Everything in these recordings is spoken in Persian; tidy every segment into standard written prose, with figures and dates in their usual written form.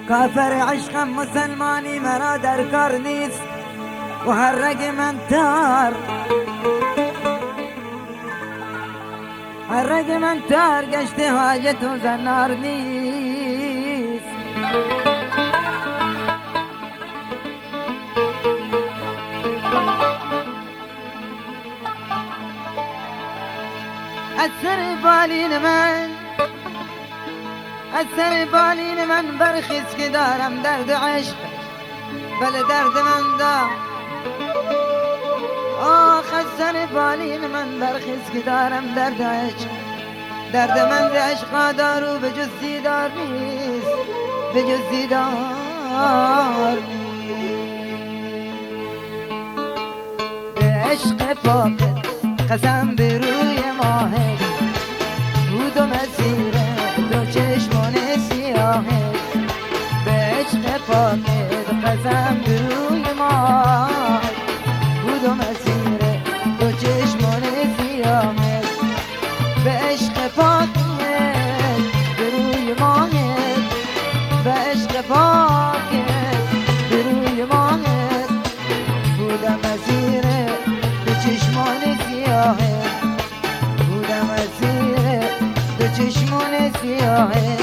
کافر عشقم مسلمانی مرا در کار نیست و هر رگ من تار، هر رگ من تار گشته حاجت و زنار نیست. از سر بالین من، از سر بالین من برخیز که دارم درد عشق، بله درد من دار. آخ از سر بالین من برخیز که دارم درد عشق، درد من ز عشق دارو به جز دیدار نیست، به جز دیدار نیست. به عشق پاکت قسم به روی ماهت، بود و مسیره دو چشمان سیاهه. به عشق پاکت قسم به روی ماهت، بود و مسیره دو چشمان سیاهه. به عشق پاکت به روی ماهت، به عشق پاکت به روی ماهت، بودم مسیره دو چشمان سیاهه، بودم مسیره دو چشمان سیاهه.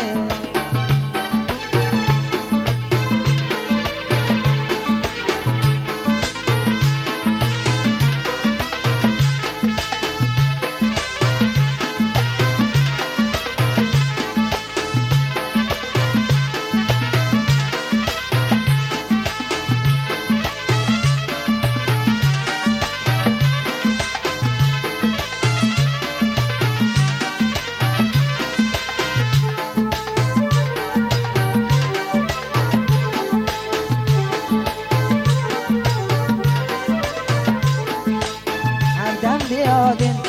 بیادم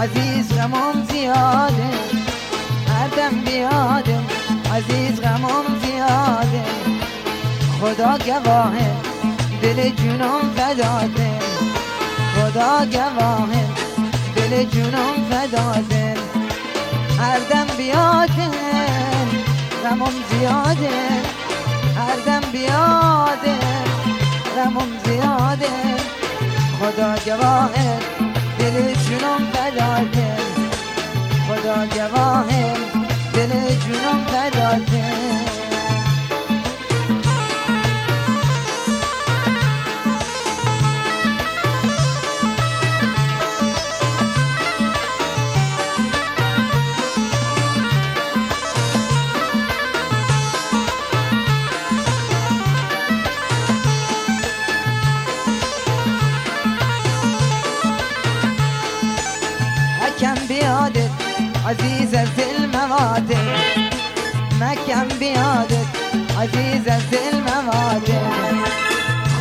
عزیز غمم زیاده، هر دم بیادم عزیز غمم زیاده. خدا گواهه دل جونم فداده، خدا گواهه دل جونم فداده. هر دم بیادم غمم زیاده، هر دم بیادم غمم زیاده. خدا گواهه دل جونم فداده، خدا گواهه دل جونم فداده. مکم بیادت عزیز از دل موادت، مکم بیادت عزیز از دل موادت.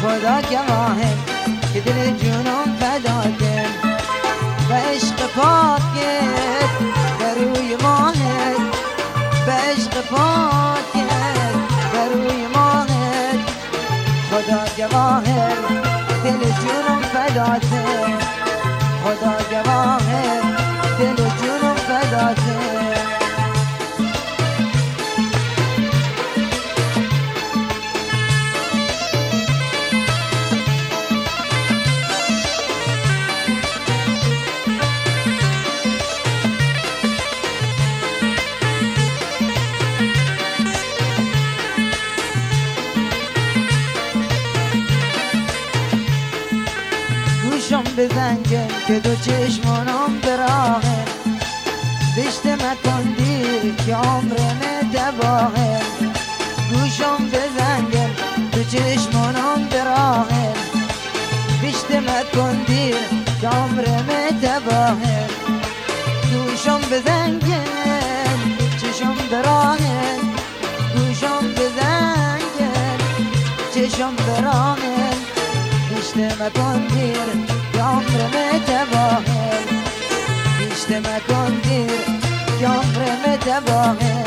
خدا گواهه که دل جونم فداده، به عشق پاکت به روی ماهت، به عشق پاکت به روی ماهت. خدا گواهه دل جونم فداده، خدا گواهه دل جونم فداده. گوشم بزنگه که دو چشمانم براهه، بشت مکن دیر که عمرم تباهه. گوشم بزنگه دو چشمانم براهه، بشت مکن دیر که عمرم تباهه. گوشم بزنگه چشم براهه، گوشم بزنگه چشم براهه. بشت مکن دیر که عمرم تباهه، بشت مکن دیر که عمرم تباهه.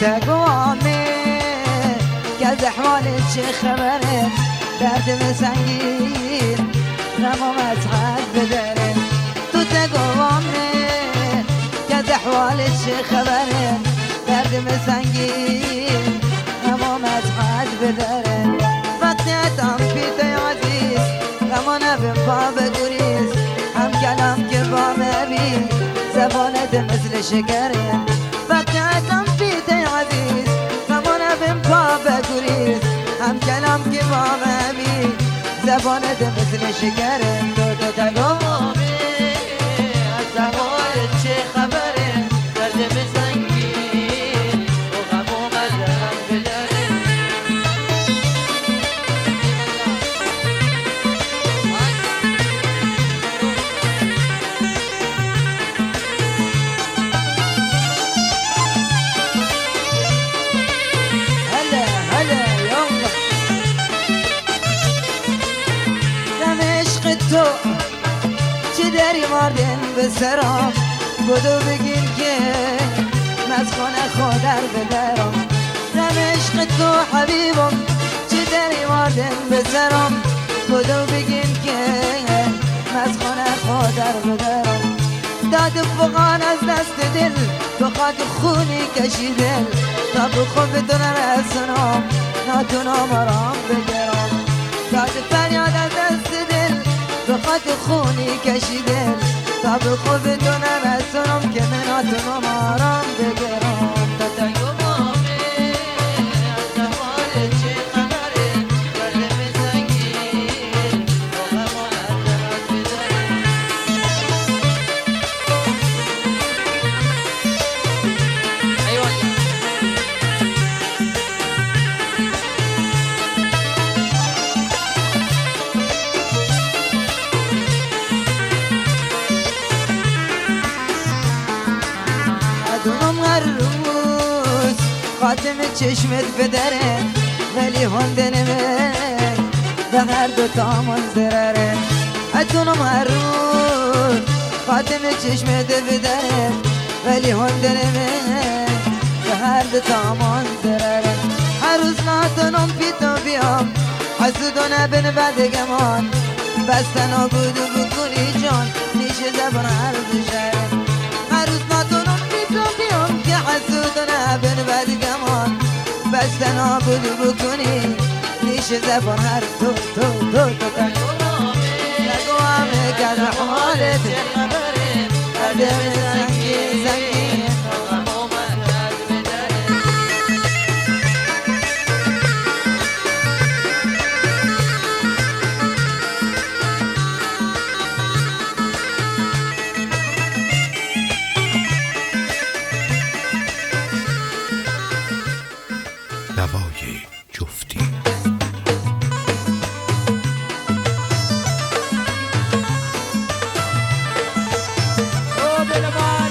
تقوامي كز احوالك چه خبره دردم سنگین غمومت حد بدره تو تقوامي كز احوالك چه خبره دردم سنگین غمومت حد بدره وقتی اتم پیت عزیز غمانه بمقا بگریز هم کلام که با مبی زبانت مثل شکره وقتی اتم پیت عزیز غمانه بمقا بگریز هم کلام که با مبی زبانت مثل شکره تو تقومی از احوالت چه خبره درد بسنگین و غمومت هم بدره تو چه داری ماردن به سرام بدو بگین که مزخانه خودر بدرم دم عشق تو حبیبم چه داری ماردن به سرام بدو بگین که مزخانه خودر بدرم داد فقان از دست دل بخواد خونی کشی دل تا بخوب تو نرسنم ناتونم آرام بگرم داد فریاد از دست دل بخواد خونی کشیده تا به خوب تو نرسونم که مناتونم آرام بگرم تا تقوامه از احوالت چه خبره درد بسنگین و غمانت حد بدره ادونم هر روز خاتم چشمت بدره ولی هندنمه به هر دو تا منظره ادونم هر روز خاتم چشمت بدره ولی هندنمه به هر دو تا منظره هر روز ناتونم پیتو بیام حسودونه بن بدگمان بستن بودو بکنی جان نیشه زبان هر بشه هر روز ناتونم بیام که حسودونه بن بدگمان بستن بودو بکنی نیشه زبان هر تو تقوامه که از حالت خبره دردم سنگین نوای جفتی او دل من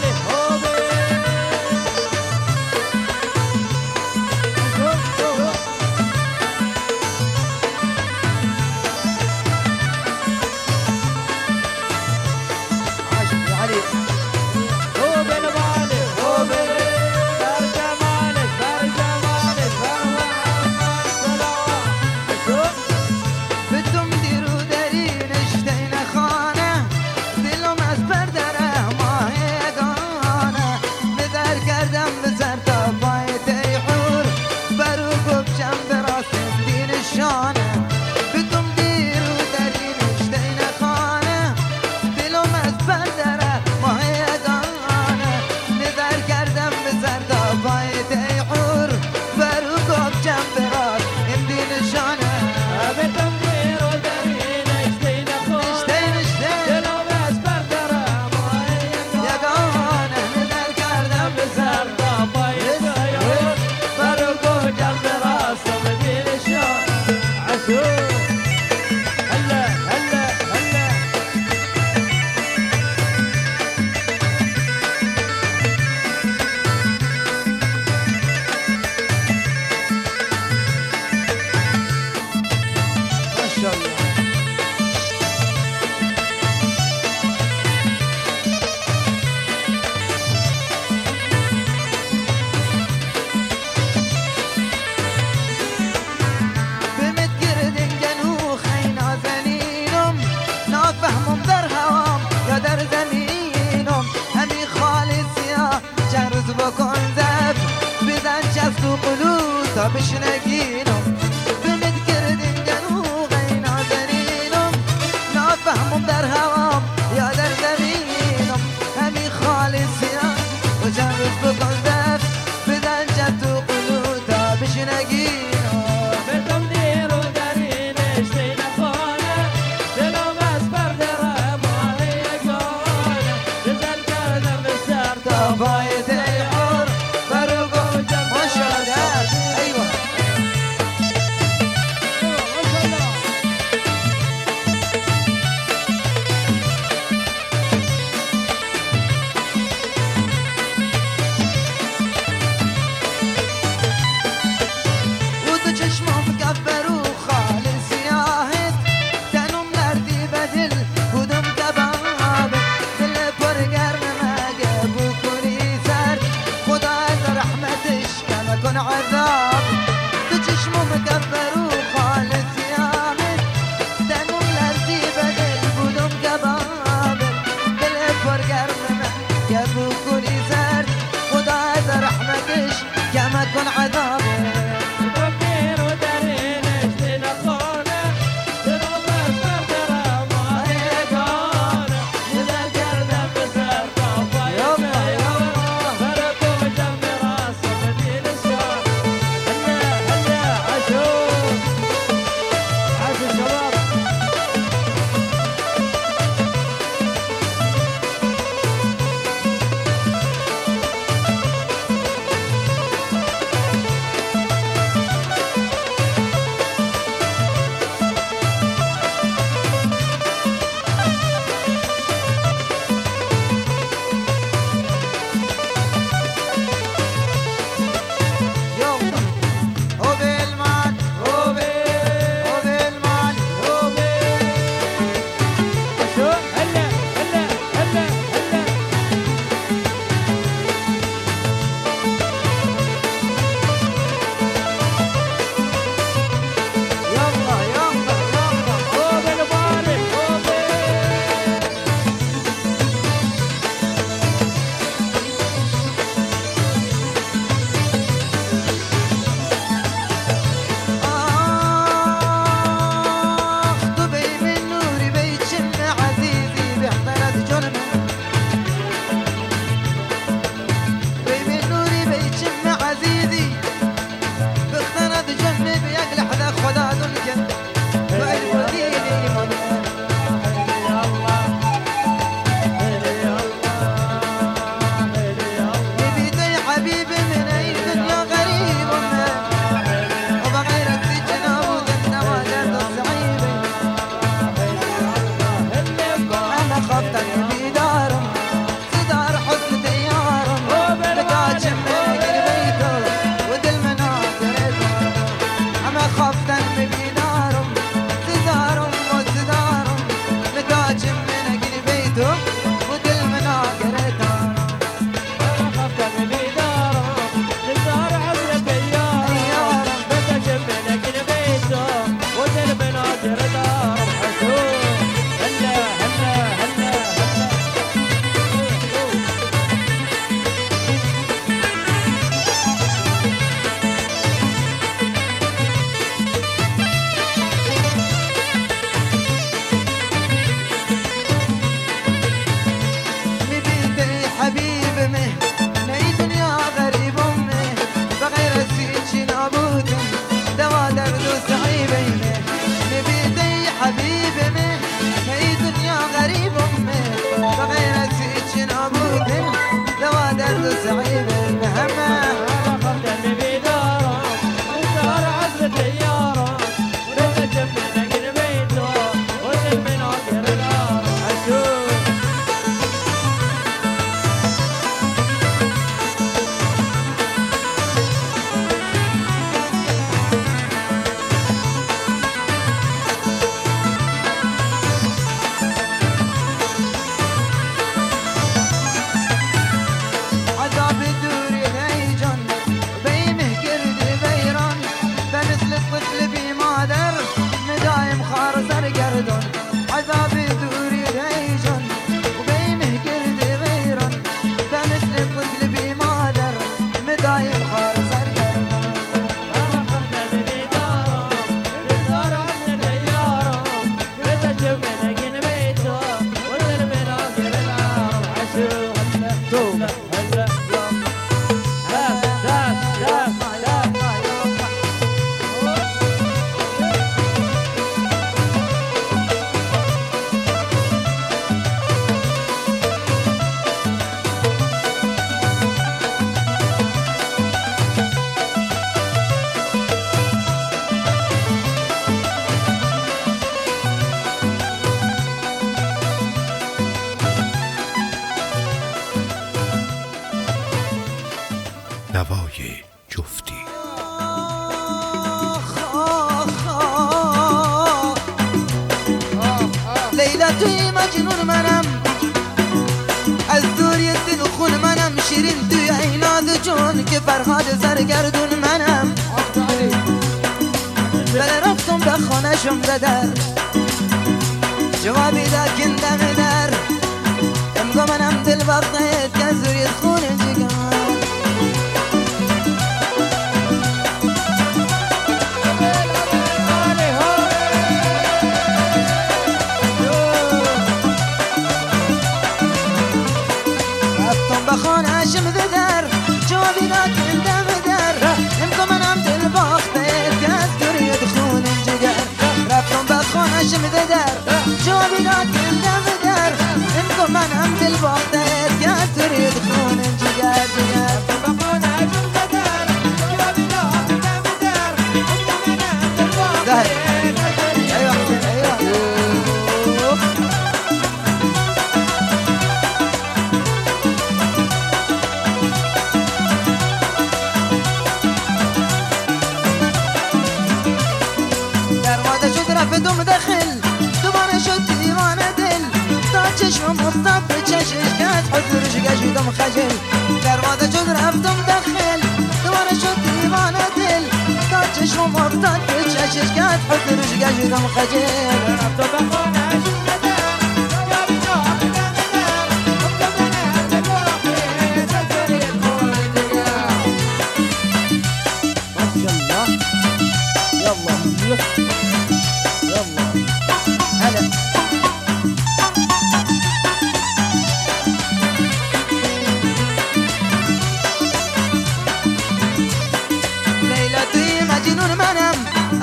بكوني زرد خدا از رحمتش كما كن عذابه تفكير ودارينش تنخونه تنظر تردر ما يقونه إذا القردة بسر طفايته فرقوا جنب راسه بدين الشام هلا عاشوا الشباب نوای جفتی. لیلا توی مجنون منم، از دوریت دل خون منم، شیرین توی ایناد جون که فرهاد سرگردون منم. بله رفتم به خانه‌شم در جوابی دا کندم در امكم منم دل بغضيت كزر يدخون الجقال رفتم بخون هاشم ذدر جوابي ذاك انت مدر امكم منم دل بغضيت كزر يدخون الجقال رفتم بخون هاشم ذدر جوابي ذاك انت مدر امكم منم دل بغضيت كزر يدخون الجقال بقون هاشم ذدر جوابي ذاك انت مدر امكم منم دل زهر. بغضيت ايوه حسين ايوه دروازه شد رفتم داخل دوباره شد دیوانه دل تا چشمم افتاد به چشش کرد حضورش گشیدم خجل دروازه شد رفتم داخل دوباره شد دیوانه دل تا چشمم افتاد به چشش کرد حضورش گشیدم خجل رفت بقون هاشم ذدر جوابي ذاك انت مدر امكم منم دل بغضيت كزر يدخون الجقال ما شاء الله يلا يلا هلا ليلى توي مجنون منم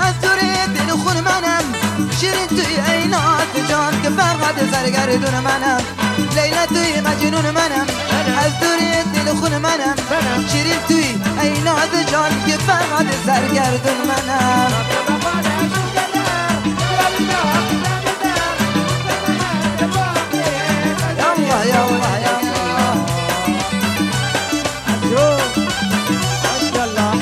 الدوري دلخون منم شيرين توي عينات جان كفرغد سرگردون منم ليلى توي مجنون منم الدوري دلخون منم شيرين توي عينات جان كفرغد سرگردون منم بقون هاشم ذدر جوابي ذاك انت مدر امكم منم دل بغضيت كزر يلا يلا يلا شوف ما شاء الله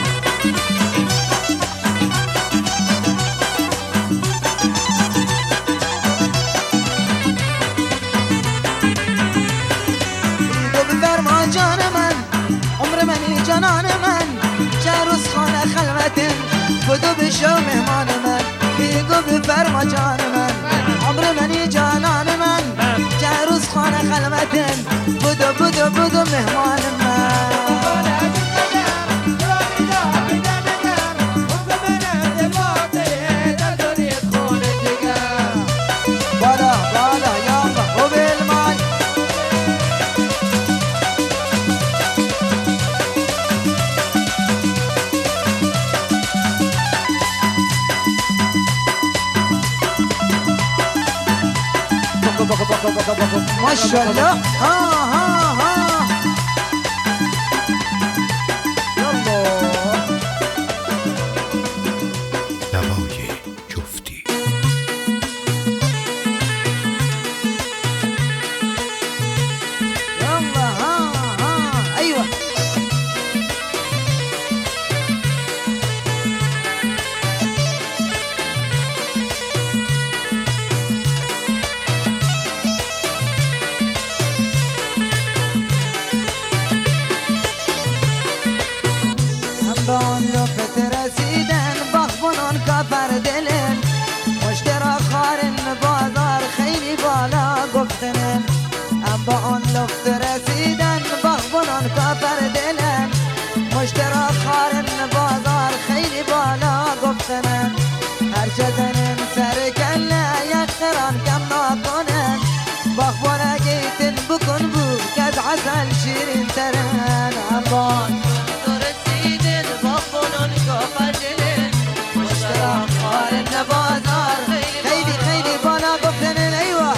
يدو بفرما جان من عمر مني جنان من جاروس خانه خلوة بدو بشو مهمان من يدو بفرما جان من عمر مني جنان من جاروس خانه خلوة بدو مهمان من بقون هاشم ذدر جوابي ذاك انت مدر امكم منم دل بغضيت كزر يدخون الجقال بالا بالا يلا وبالمال ما شاء الله ها يلا نوای جفتی يلا ها ايوه بان لفت رسیدن بخبونان کافر دلن مشترا خارن بازار خیلی بالا گفتنن ام با آن لفت رسیدن بخبونان کافر دلن مشترا خارن بازار خیلی بالا گفتنن هر چزنن سر کله یک قران کم ناکنن بخبونه گیتن بکن بو کز عسل شیرین ترن ام با آن خارن بازار خیلی خیلی بالا گفتنن ایوه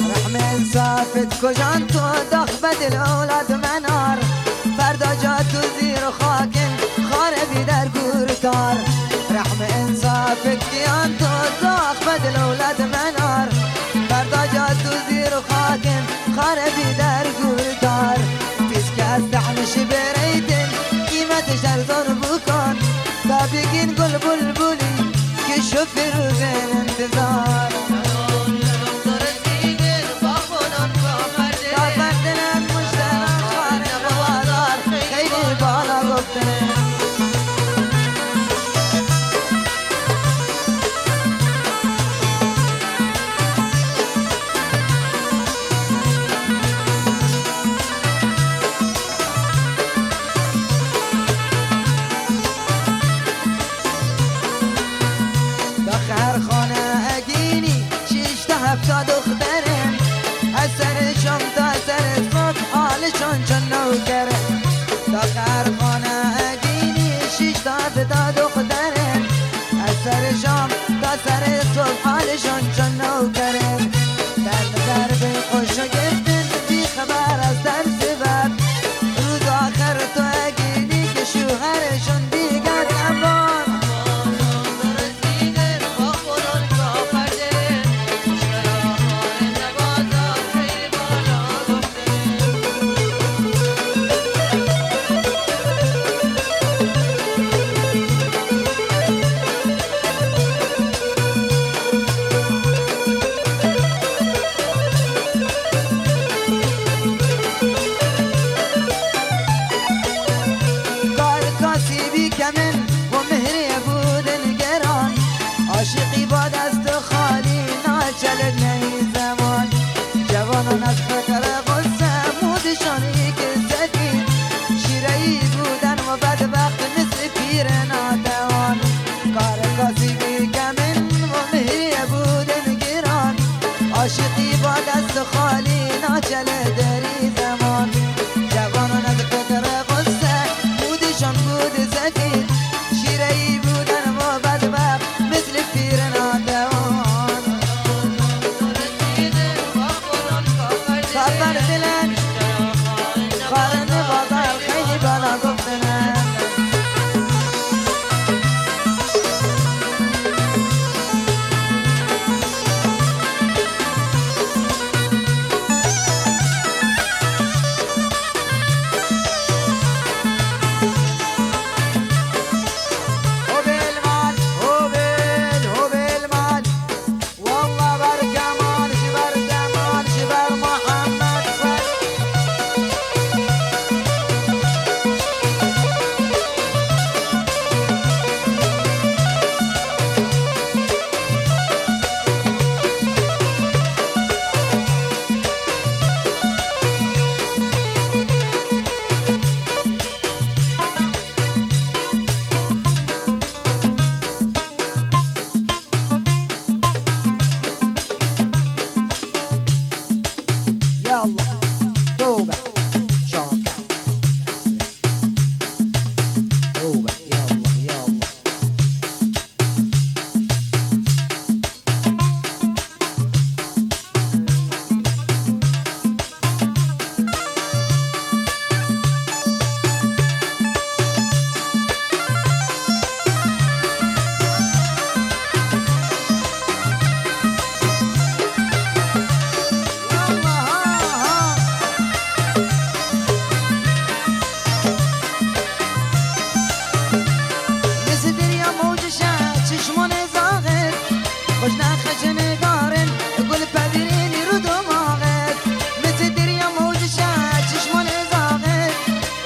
رحم انصافت کجان تو داخ بدل اولاد منار فردا جا تو زیر خاکن خار بی در گورتار رحم انصافت کیان تو داخ بدل اولاد منار فردا جا تو زیر خاکن خار بی در گورتار پیس که از دحنش بریدن قیمتش ارزان بکن تا بگین گل بلبلی که شفی رو زن انتظار جان جان نوکره در به خوش و گفتن بی خبر از درس بر روز آخر تو اگینی که شوهرشون دیگر نبان عاشقی با دست خالی ناچلد نهی زمان جوانان از فکر غصه مودشانی که زدید شیرهی بودن و بدبخت مثل پیر ناتوان کار کسی بیگمن و مهری بودن گران عاشقی با دست خالی ناچلد دری زمان جوانان از فکر غصه مودشان بود زدید شیرهی بودن و بدبخت مثل پیر ناتوان خبر دلن خارن بازار خیلی بالا گفتنن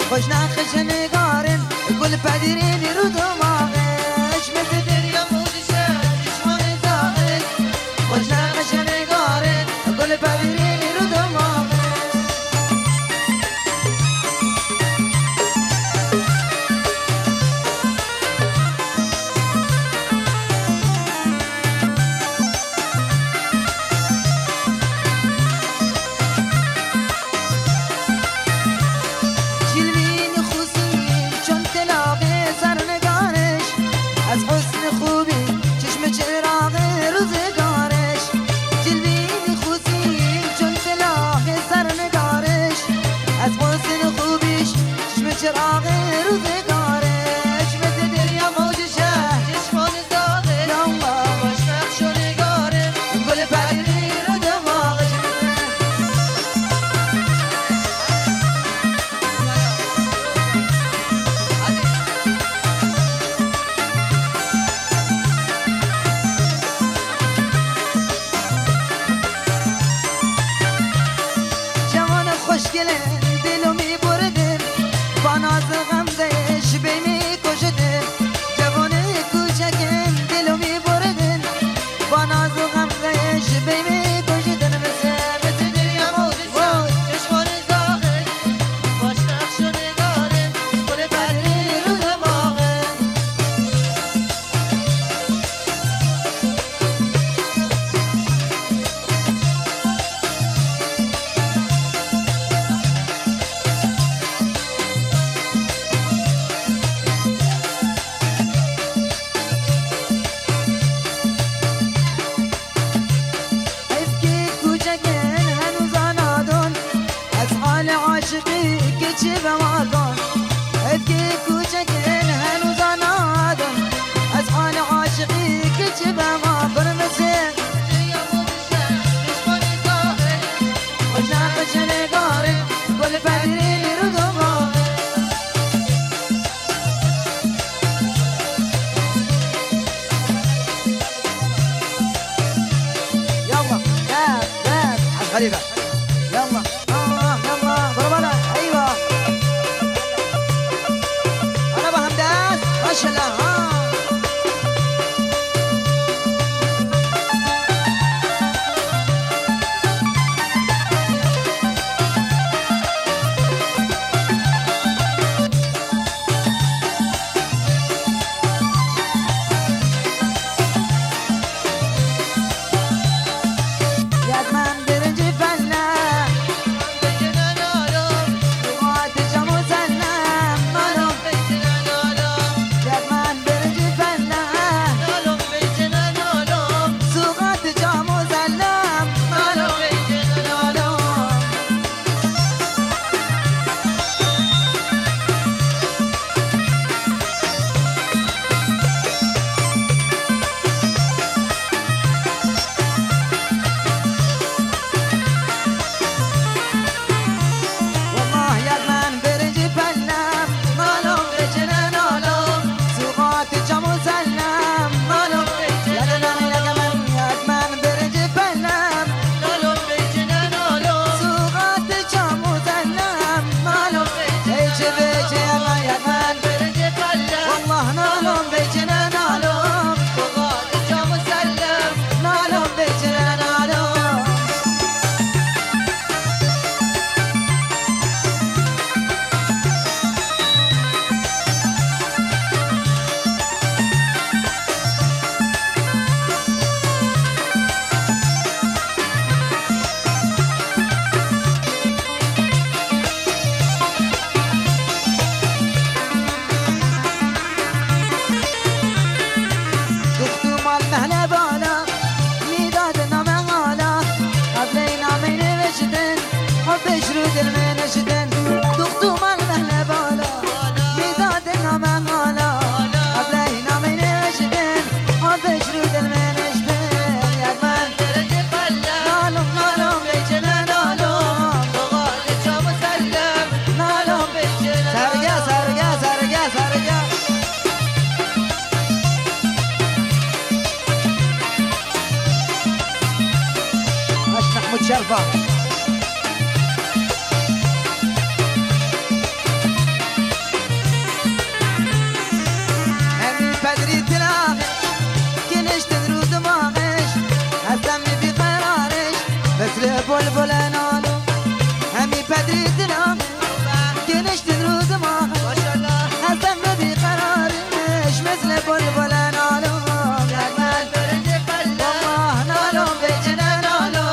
خوش نخش نگارن گل پدیرین رو دماغش مثل دریا موجشه چشمان زاغش خوش نخش نگارن گل پدیرین رو دماغش از حسن خوبی چشم چراغ روزگارش جلوین خوزی چون سلاح سرنگارش از حسن خوبیش چشم چراغ روزگارش مثل دریا موجشه چشمان زاغه یا الله باش نقش و نگاره گل پریری رو دماغش خوشگله دلو میبرده با ناز غمزش بی میکشده جوان کوچکم دلو میبرده با ناز غمزش بی میکشده مثل دریا موجشه چشمان زاغه باش نقش و نگاره گل پری رو دماغه بشرود المنشدن دختو من مهل بالا ميداد النام غالا قبله نام نشدن بشرود المنشدن يا من درجة قلة نالم نالم بيجنا نالوم بغالي شو مسلم نالوم بيجنا سرقا سرقا سرقا سرقا عش محمود شرفة همي بدري تلاقي كنش تدرو دماغش هسمي في قرارش بس البلبل نالو همي بدري تلاقي كنش تدرو دماغش ما شاء الله هسمي في قرارش مثل بلبل نالو جمال درجة قلة والله نالو بيجنا نالو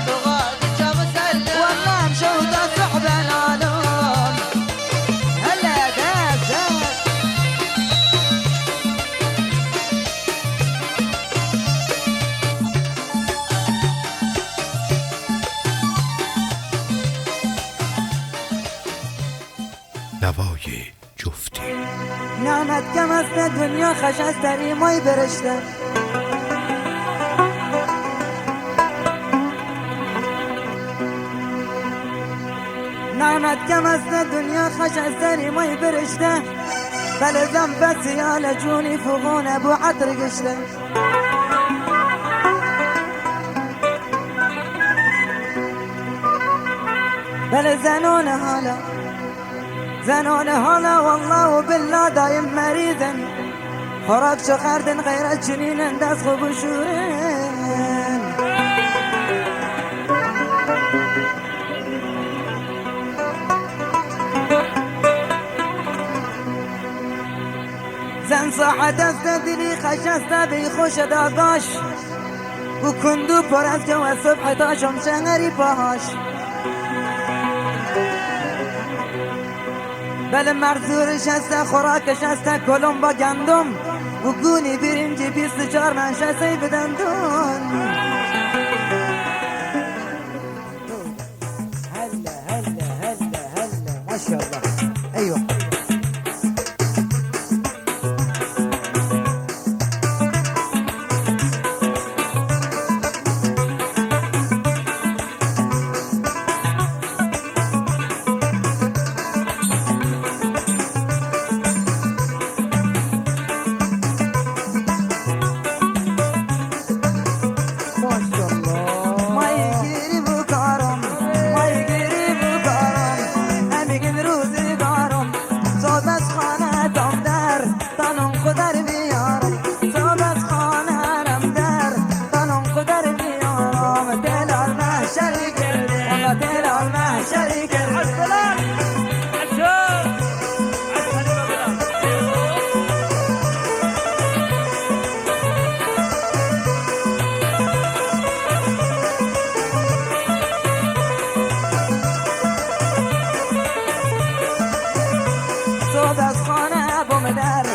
بغالي شو مسلم والله مشوط الصحبة نالو هلا داب داب نوای جفتی نعمت کم است دنیا خش از تریمای برشته نعمت کم است دنیا خش از تریمای برشته بل زنب سیال جونی فغون ابو عطر گشته بل زنون حالا والله وبالله دايم مريضا خوراك شقردن غير جنين دست خوب شورن زن صاحة دست دلی خشسته بی خوش داداش و کندو پر از جو صبح تاشم شنگری پاهاش بله مرزورش هسته خوراکش هسته کلم با گندم و گونی برنجی 24 منشسته بدندون هلا هلا هلا هلا ما شاء الله ايوه ما يجري بكرم ما يجري بكرم أمي كن روزي كرم صوبس خانة دمدر تنم قدر بيارم صوبس خانة دمدر تنم قدر بيارم تل المحشر كردي والله تل المحشر كردي السلام عشان صوب از خانه بومدر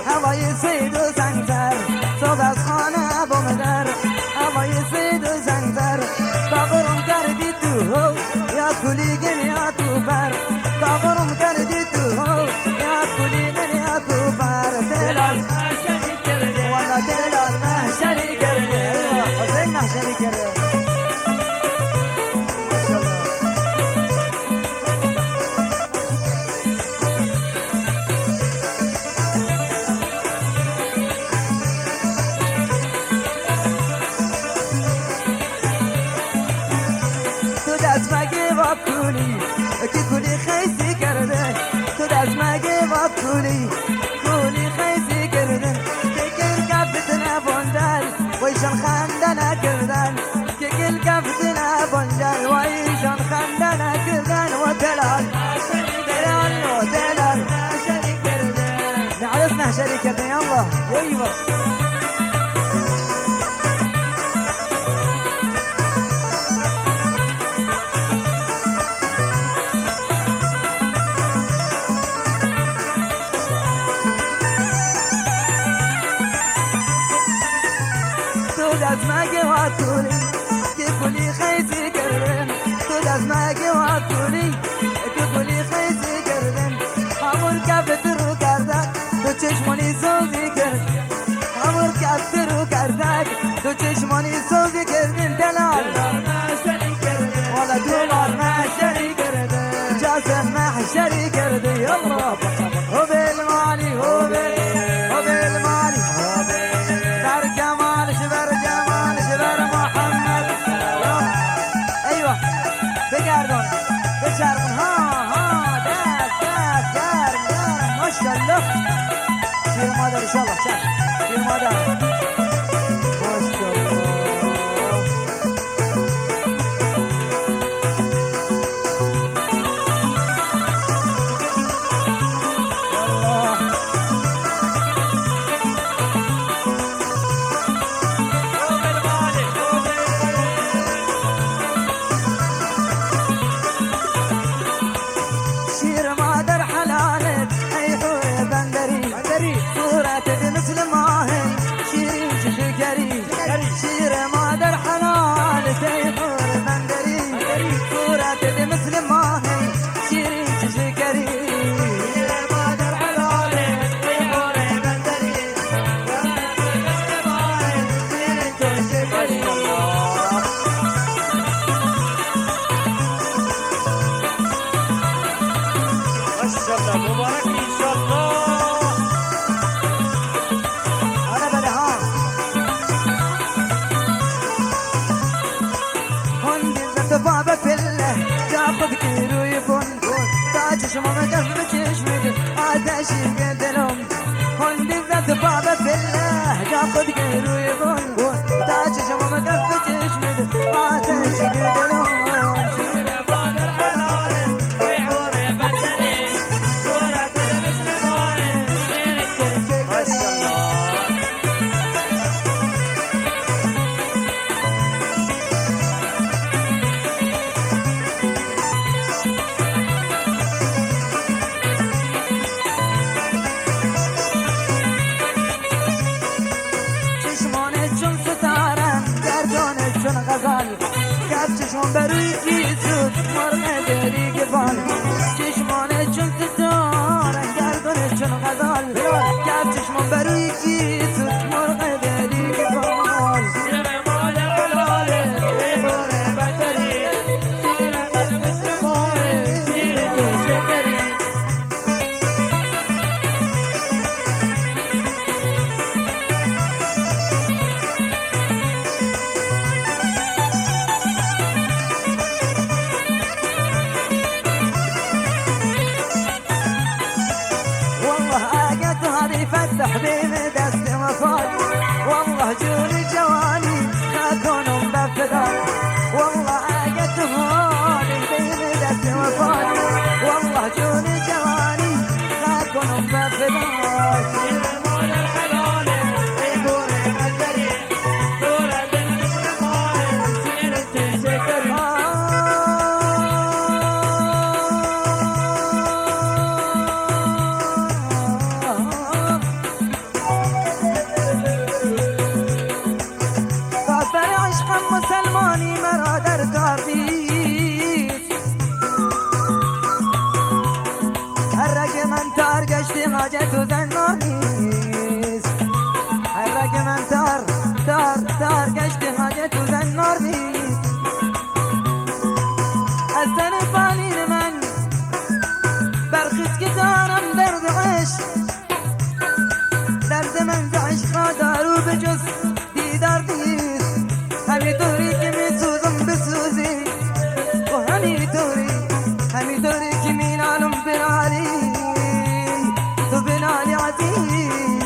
هوای سید و زنگتر صوب از خانه بومدر هوای سید و زنگتر داغرم کردی تو هو یا کلیگن یا تو بر داغرم کردی تو هو یا کلیگن یا تو بر دلال عشان كردي وانا دلال محشری کرده حسین محشری کرده تو دست مگه و کولی که کولی خیسی کرده تو دست مگه و کولی خیسی کرده که گل کفتن بندل ویشان خنده نکردن که گل کفتن بندل ویشان خنده نکردن و دلال دلال و دلال نعرف نحشری کرده يلا ايوه دست مگه و کولی که کولی خیزی کردن تو دست مگه و کولی چشمانی سوزی کرد همون کفتر و کردک تو چشمانی سوزی کردین دلال والا دولار محشری کرده جاسم محشری کرده یالله هو بالمالي هو بالمالي بر جمالش بر جمالش بر محمد ايوه بگردون بچرخون ها دست گرم ما شاء الله شیر مادر ان شاء الله شیر مادر ما شاء الله شير مادر حلال تيحور بندري صورة مثل ما هي شيرين تشكري شير مادر حلال تيحور بندري صورة مثل ما هي شيرين تشكري ما شاء الله مبارك ان شاء الله بابا فله جابك كيلو يكون تاج شموم قلب تشمد آتش يقدلهم هندي ذات بابا فله جابك كيلو يكون تاج شموم قلب تشمد آتش يقدلهم شير مادر حلال ويحور بدني صورة مثل ما هي ما شاء الله چون غزال کف چشمان بروی کیسود مرغ دری گفال چشمان چون ستاره گردن چون غزال کف چشمان بروی کیسود مرغ دری گفال شیر مادر حلاله بیبور بدری شیر مثل ماه شیر شکری فتح بين دست مصاد والله جوني جواني خاكون بفدان والله اجت هوني بين دست مصاد والله جوني جواني خاكون بفدان شير مادر حلال يقول بدري صورة مثل ما هي شير تشكري مسلمانی مرا در کافیست هر رگ من تار گشتی حاجت و زنار نیست هر رگ من تار گشتی حاجت و زنار نیست از تن بالین من برخیز که دارم درد عشق درد من ز عشق دارو به جز دیدار نیست همینطوری که میسوزم بسوزی و همینطوری که مینالم بنالی تو بنالی عزیز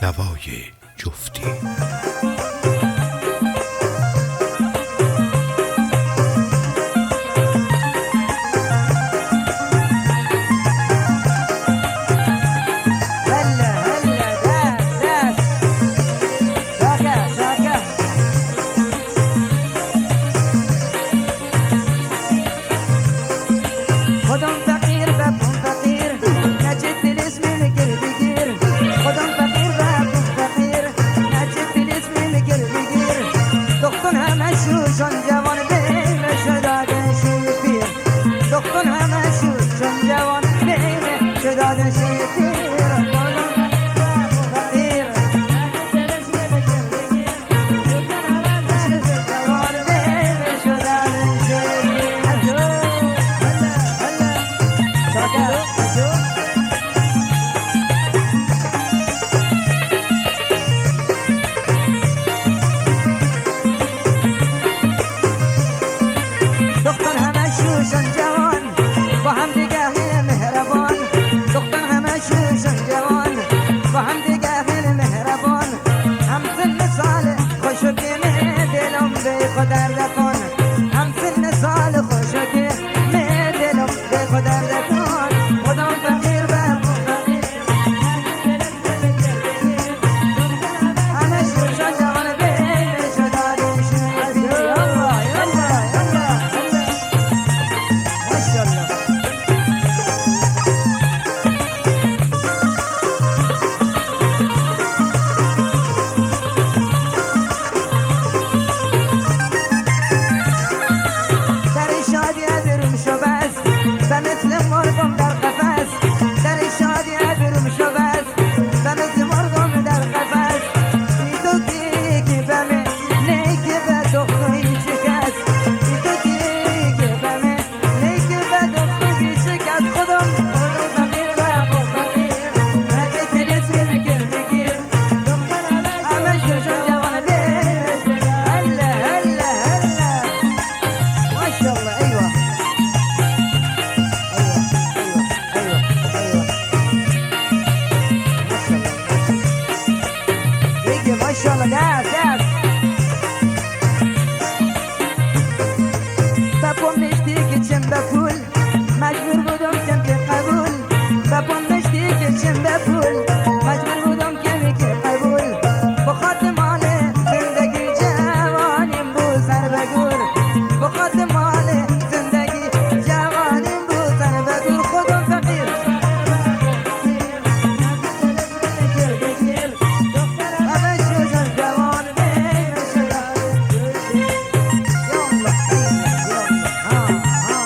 دوای جفتی. هلا هلا داس شاكا شاكا خدم فقير بابهم فقير نجد الاسم مقربقير خدم فقير بابهم فقير نجد الاسم مقربقير دختنها مشوشن جوان بين شداد شيفير دختنها مشوشن جوان بين شداد شيفير دختنها مشوشن جوان با هم دیگه مهربان دختنها مشوشن جوان با هم دیگه مهربان هم سن سال خوشکی می دلم به خودر دکن هم سن سال خوشکی می دلم به خودر دکن خودم فقیر به فقیر همه شوشن جوان به شدادش یلا یلا یلا ماشاءالله در شادی ادرم شو بس و مثل مرغم در قفس در شادی ادرم شو بس و مثل مرغم در قفس ای تو کی بمه نیکی به دختری شکست ای تو کی بمه نیکی به دختری شکست خودم فقیر و فقیر نجد الاسم مقربقير همه شوشن جوان بیش هلا هلا هلا ما شاء الله ايوه ايوه ايوه ايوه ما شاء الله داس داس بابام نشتی که چم بپول مجبور بودم کم که قبول بابام نشتی که چم بپول مجبور بودم کمی که قبول بخاطر مال زندگی جوانیم بو سر بگور بخاطر مال زندگی جوانیم بو سر بگور خودم فقیر همه شوشن جوان بین شداد یالله ها ها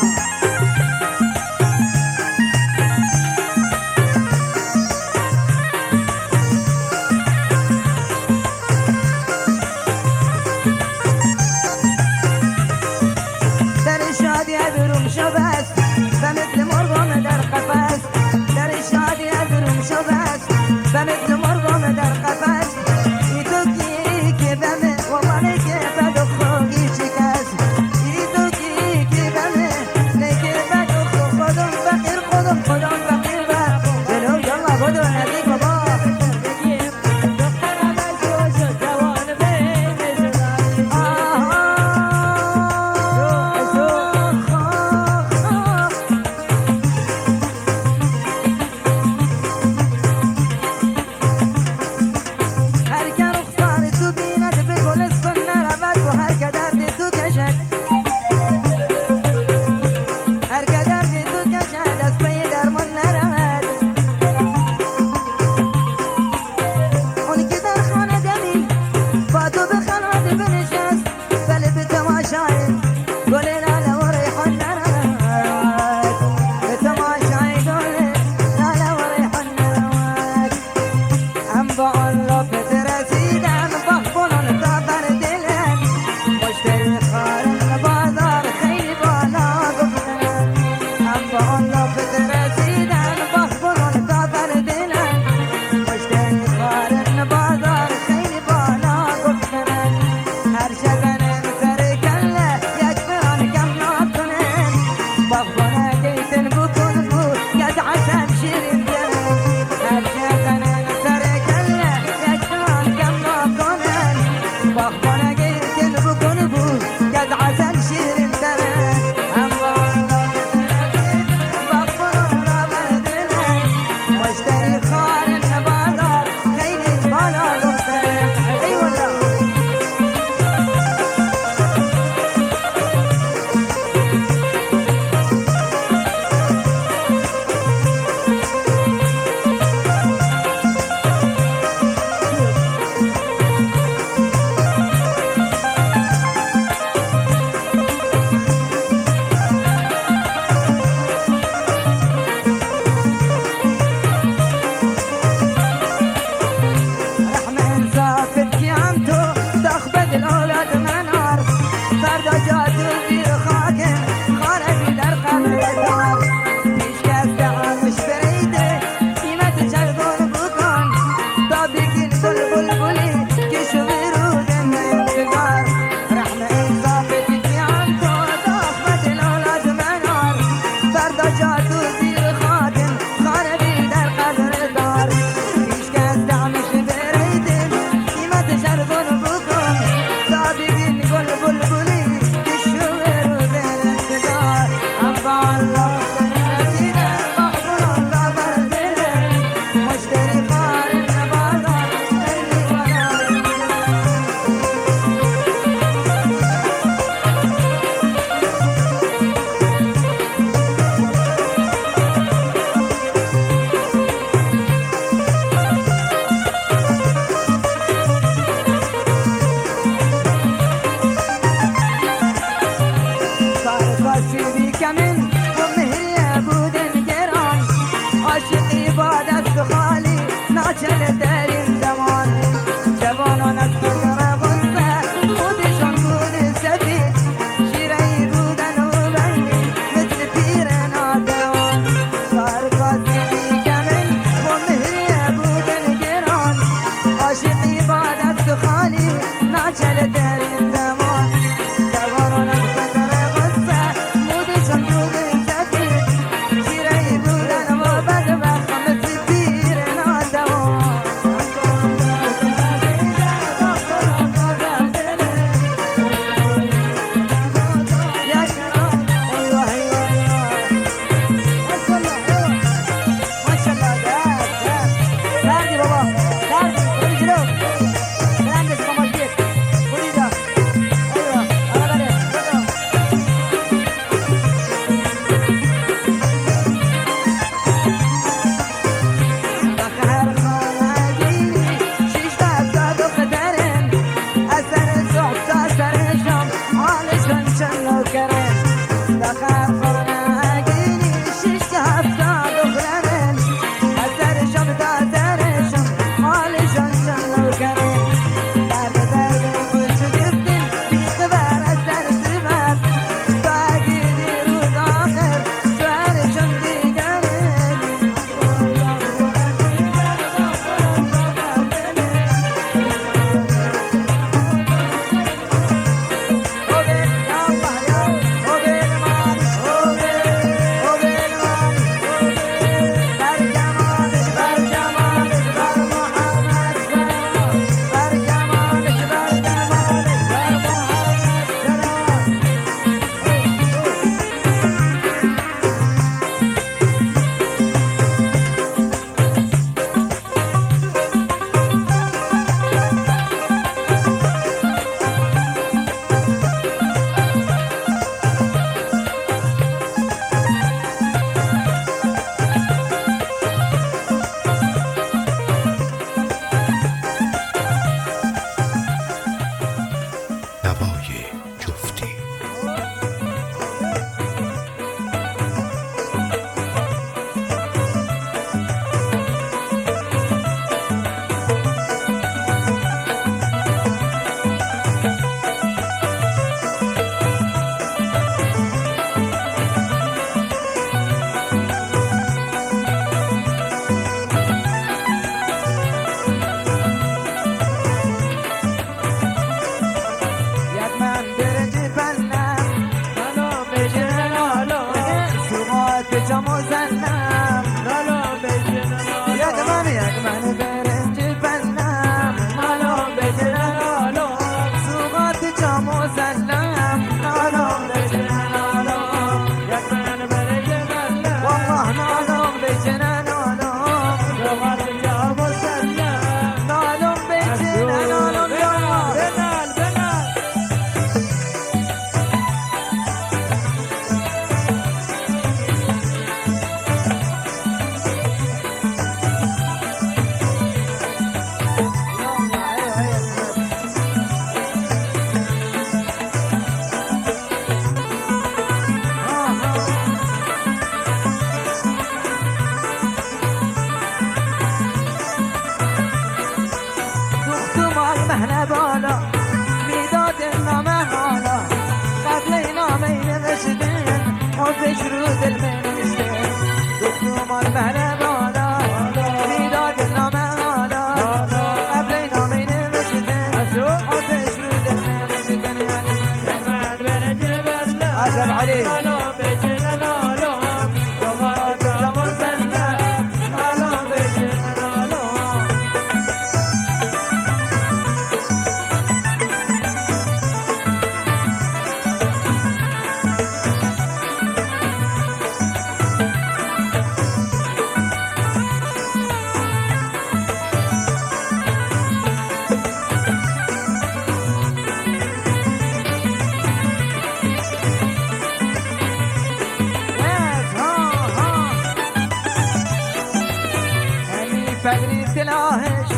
بدري تلاهش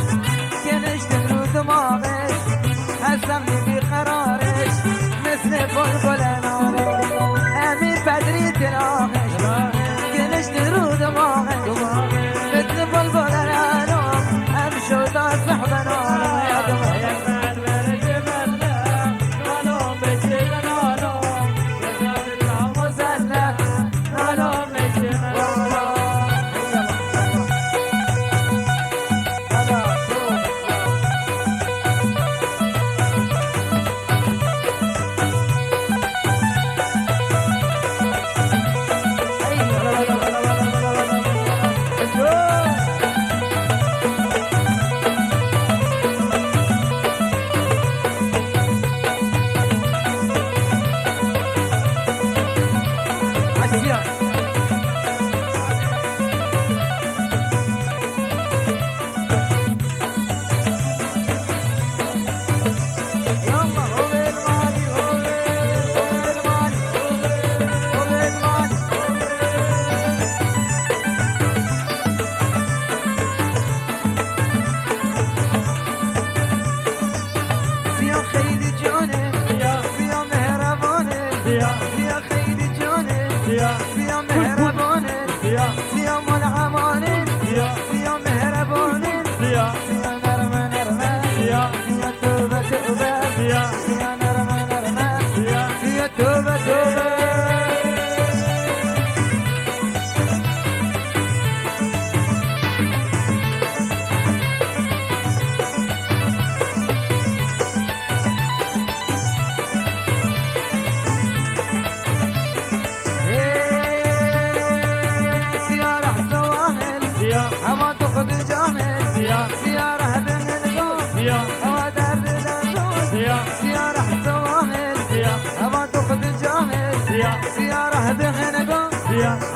كنش تدرو دماغش هزمني بقرارش مثل بلبل نارش امين بدري تلاهش كنش تدرو دماغش مثل بلبل نارش امشو دا صحبنا يا دماغ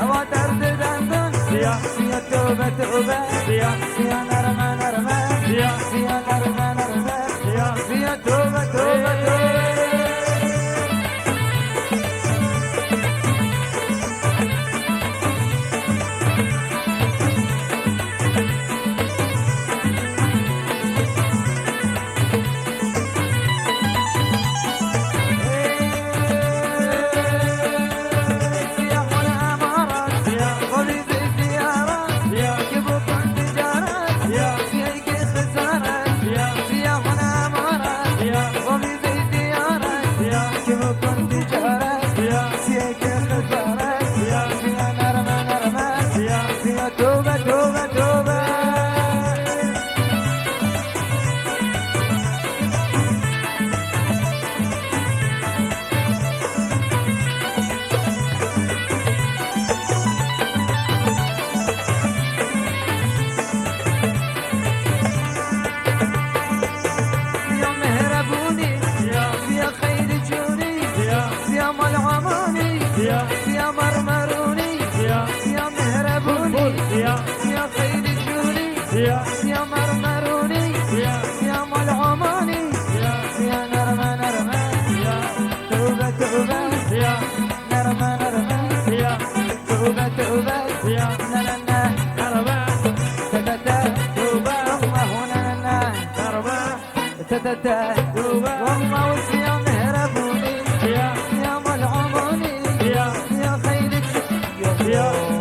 هوا درد دندان سیا توبه توبه سیا نرمه نرمه سیا نرمه نرمه سیا توبه توبه توبه والله وسيا مهربوني يا ملعوني يا خيرك يا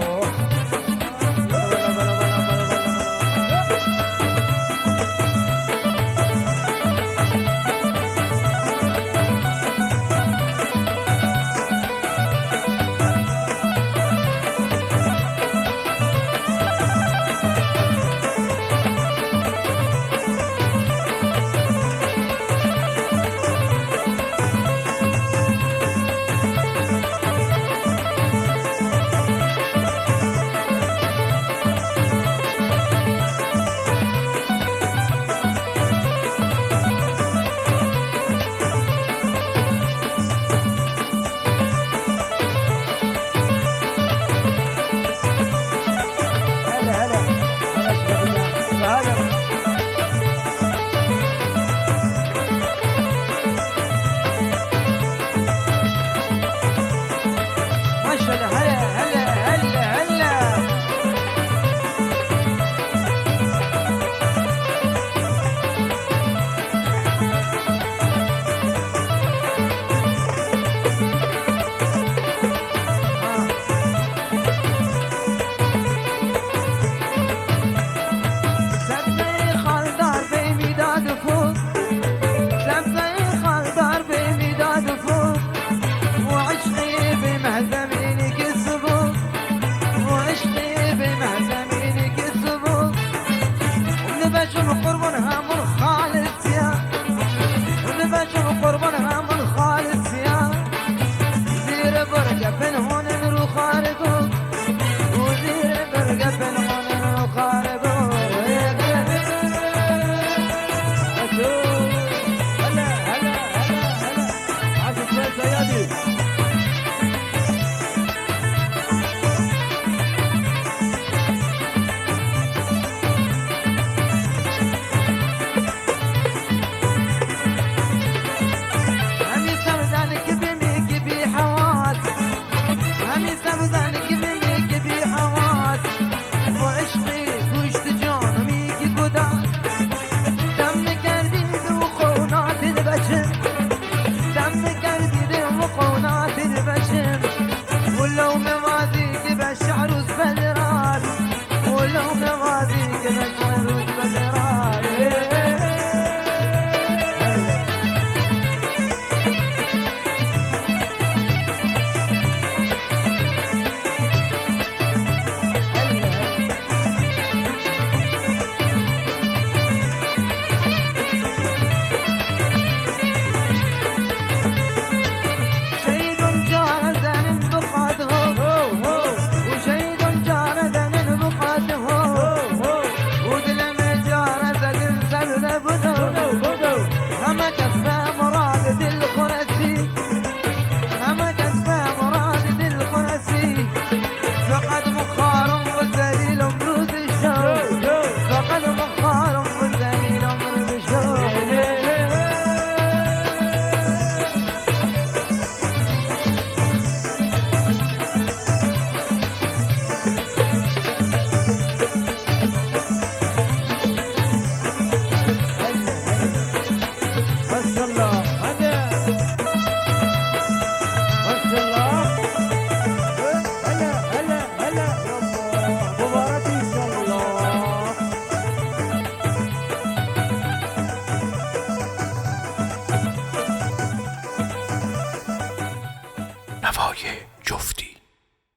بشم قربانها من خالص يا بشم قربانها من خالص يا زير برقة بنهون نرو خارقو وزير برقة بنهون نرو خارقو هلا هلا هلا هلا عزيز بن زيادي همي سمزانك بميك بي حواس همي سمزانك بميك بي حواس وعشقي وشت جان ميكي قداس دم قلبي وقونات البشر دم قلبي وقونات البشر ولو موازيك بالشعر وزبدرات ولو موازيك بالشعر وزبدرات شيد جارد بقعده وشيد جارد بقعده ودلم جارد سبب بدو أما كسبة مراد الخرسي أما كسبة مراد الخرسي فقد مخار والذليل امروز الشوق فقد مخار والذليل امروز الشوق بس الله هلا بس الله هلا هلا هلا يلا مبارك ان شاء الله نوای جفتی